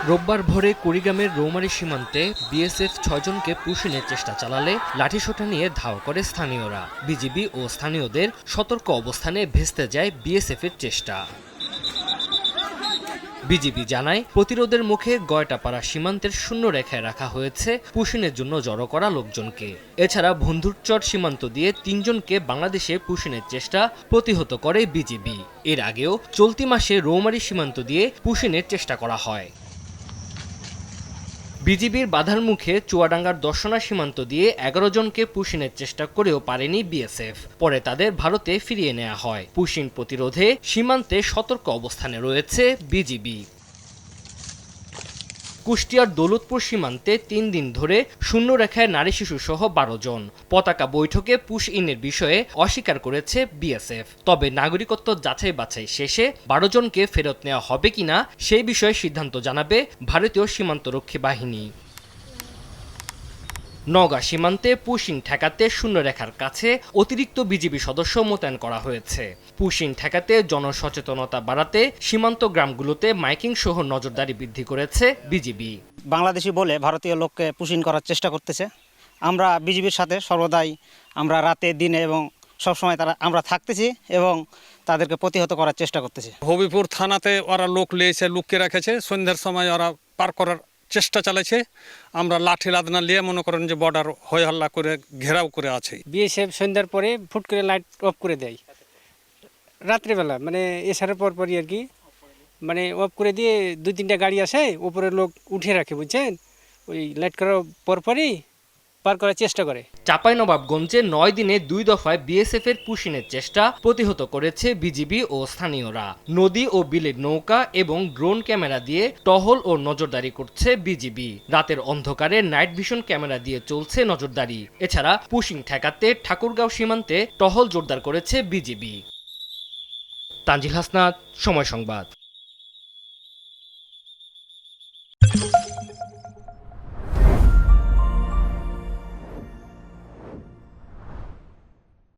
রোববার ভোরে কুড়িগ্রামের রৌমারী সীমান্তে বিএসএফ ৬ জনকে পুশিনের চেষ্টা চালালে লাঠিসোঁটা নিয়ে ধাওয়া করে স্থানীয়রা। বিজিবি ও স্থানীয়দের সতর্ক অবস্থানে ভেস্তে যায় বিএসএফের চেষ্টা। বিজিবি জানায়, প্রতিরোধের মুখে গয়টাপাড়া সীমান্তের শূন্য রেখায় রাখা হয়েছে পুশিনের জন্য জড়ো করা লোকজনকে। এছাড়া বন্ধুরচর সীমান্ত দিয়ে ৩ জনকে বাংলাদেশে পুশিনের চেষ্টা প্রতিহত করে বিজিবি। এর আগেও চলতি মাসে রৌমারী সীমান্ত দিয়ে পুশিনের চেষ্টা করা হয়। বিজিবির বাধার মুখে চুয়াডাঙ্গার দর্শনা সীমান্ত দিয়ে ১১ জনকে পুশিনের চেষ্টা করেও পারেনি বিএসএফ। পরে তাদের ভারতে ফিরিয়ে নেওয়া হয়। পুশিন প্রতিরোধে সীমান্তে সতর্ক অবস্থানে রয়েছে বিজিবি। কুষ্টিয়ার দৌলতপুর সীমান্তে ৩ দিন ধরে শূন্য রেখায় নারী শিশু সহ ১২ জন। পতাকা বৈঠকে পুশ ইনের বিষয়ে অস্বীকার করেছে বিএসএফ। তবে নাগরিকত্ব যাচাই বাছাই শেষে ১২ জনকে ফেরত নেওয়া হবে কিনা সেই বিষয়ে সিদ্ধান্ত জানাবে ভারতীয় সীমান্তরক্ষী বাহিনী। নওগাঁ সীমান্তে পুশিং ঠেকাতে শূন্যরেখার কাছে অতিরিক্ত বিজিবি সদস্য মোতায়েন করা হয়েছে। পুশিং ঠেকাতে জনসচেতনতা বাড়াতে সীমান্ত গ্রামগুলোতে মাইকিং সহ নজরদারি বৃদ্ধি করেছে বিজিবি। বাংলাদেশি বলে ভারতীয় লোককে পুশিং করার চেষ্টা করতেছে। আমরা বিজিবির সাথে সর্বদাই আমরা রাতে দিনে এবং সবসময় আমরা থাকতেছি এবং তাদেরকে প্রতিহত করার চেষ্টা করতেছি। হবিপুর থানাতে ওরা লোক লিয়েছে, লুককে রেখেছে। সন্ধ্যার সময় ওরা পার করার চেষ্টা চালাইছে। আমরা লাঠি লাদনা নিয়ে মনে করেন যে বর্ডার হই হল্লা করে ঘেরাও করে আছে। বিএসএফ সন্ধ্যার পরে ফুট করে লাইট অফ করে দেয় রাত্রিবেলা, মানে এসারের পরপরই আর কি, মানে অফ করে দিয়ে ২-৩টা গাড়ি আসে, উপরে লোক উঠে রাখে, বুঝছেন, ওই লাইট করার পরপরই পার করার চেষ্টা করে। চাঁপাইনবাবগঞ্জে ৯ দিনে ২ দফায় বিএসএফ এর পুশিনের চেষ্টা প্রতিহত করেছে বিজিবি ও স্থানীয়রা। নদী ও বিলের নৌকা এবং ড্রোন ক্যামেরা দিয়ে টহল ও নজরদারি করছে বিজিবি। রাতের অন্ধকারে নাইট ভিশন ক্যামেরা দিয়ে চলছে নজরদারি। এছাড়া পুশিং ঠেকাতে ঠাকুরগাঁও সীমান্তে টহল জোরদার করেছে বিজিবি। তানজিল হাসনাত, সময় সংবাদ।